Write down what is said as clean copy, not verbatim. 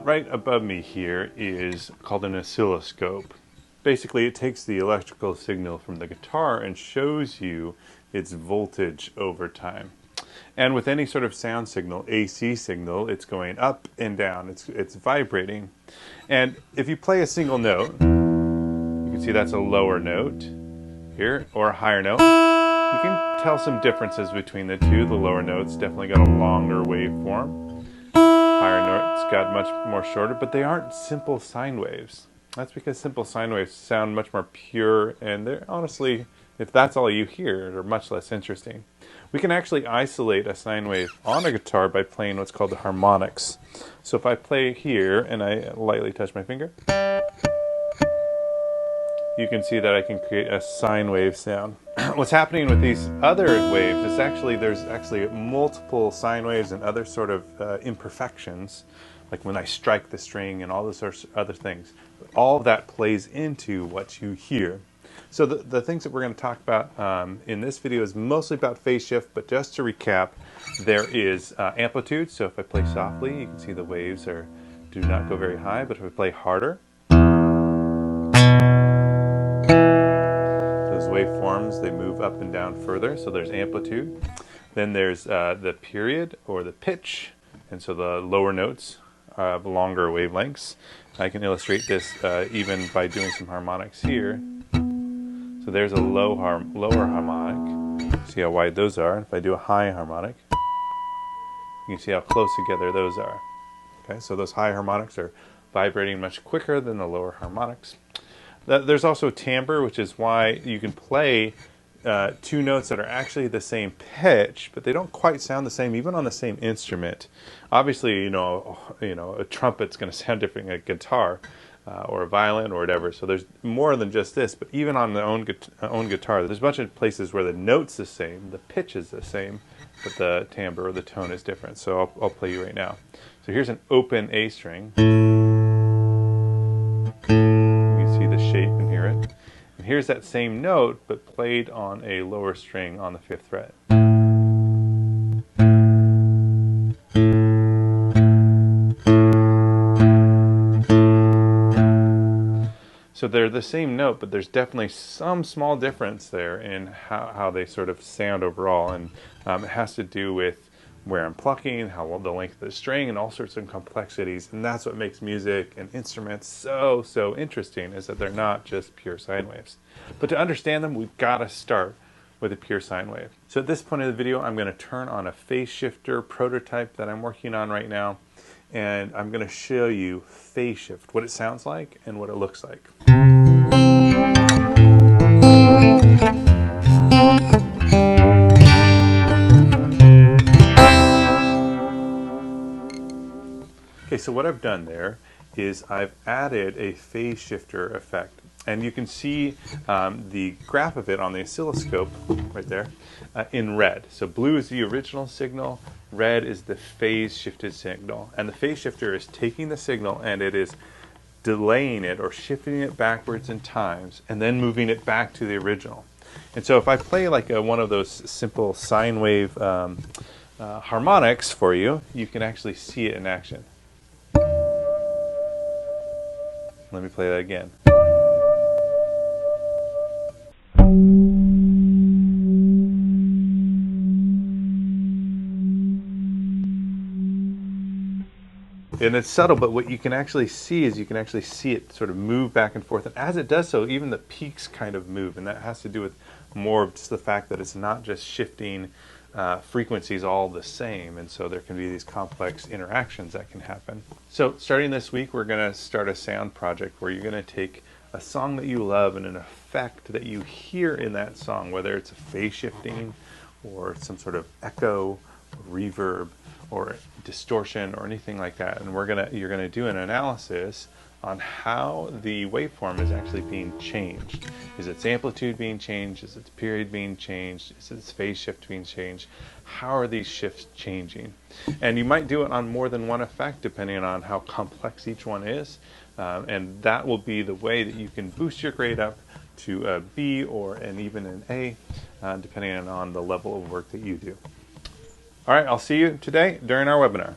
Right above me here is called an oscilloscope. Basically, it takes the electrical signal from the guitar and shows you its voltage over time. And with any sort of sound signal, AC signal, it's going up and down. It's vibrating. And if you play a single note, you can see that's a lower note here, or a higher note. You can tell some differences between the two. The lower note's definitely got a longer waveform. Higher note's got much more shorter, but they aren't simple sine waves. That's because simple sine waves sound much more pure, and they're honestly, if that's all you hear, they're much less interesting. We can actually isolate a sine wave on a guitar by playing what's called the harmonics. So if I play here and I lightly touch my finger, you can see that I can create a sine wave sound. What's happening with these other waves is there's actually multiple sine waves and other sort of imperfections, like when I strike the string and all those sorts of other things. All of that plays into what you hear. So the things that we're going to talk about in this video is mostly about phase shift, but just to recap, there is amplitude. So if I play softly, you can see the waves do not go very high, but if I play harder, those waveforms, they move up and down further, so there's amplitude. Then there's the period or the pitch, and so the lower notes have longer wavelengths. I can illustrate this even by doing some harmonics here. So there's a lower harmonic. See how wide those are. If I do a high harmonic, you can see how close together those are. Okay, so those high harmonics are vibrating much quicker than the lower harmonics. There's also timbre, which is why you can play two notes that are actually the same pitch, but they don't quite sound the same, even on the same instrument. Obviously, a trumpet's going to sound different than a guitar, or a violin or whatever. So there's more than just this, but even on the own guitar, there's a bunch of places where the note's the same, the pitch is the same, but the timbre or the tone is different. So I'll play you right now. So here's an open A string. You can see the shape and hear it. And here's that same note, but played on a lower string on the 5th fret. So they're the same note, but there's definitely some small difference there in how they sort of sound overall. And it has to do with where I'm plucking, the length of the string, and all sorts of complexities. And that's what makes music and instruments so interesting, is that they're not just pure sine waves. But to understand them, we've got to start with a pure sine wave. So at this point of the video, I'm going to turn on a phase shifter prototype that I'm working on right now. And I'm going to show you phase shift, what it sounds like and what it looks like. Okay, so what I've done there is I've added a phase shifter effect. And you can see the graph of it on the oscilloscope right there in red. So blue is the original signal, red is the phase shifted signal. And the phase shifter is taking the signal and it is delaying it or shifting it backwards in times and then moving it back to the original. And so if I play like one of those simple sine wave harmonics for you, you can actually see it in action. Let me play that again. And it's subtle, but what you can actually see is you can actually see it sort of move back and forth. And as it does so, even the peaks kind of move. And that has to do with more of just the fact that it's not just shifting frequencies all the same. And so there can be these complex interactions that can happen. So starting this week, we're going to start a sound project where you're going to take a song that you love and an effect that you hear in that song, whether it's a phase shifting or some sort of echo or reverb or distortion or anything like that, and you're gonna do an analysis on how the waveform is actually being changed. Is its amplitude being changed? Is its period being changed? Is its phase shift being changed? How are these shifts changing? And you might do it on more than one effect depending on how complex each one is, and that will be the way that you can boost your grade up to a B and even an A, depending on the level of work that you do. All right, I'll see you today during our webinar.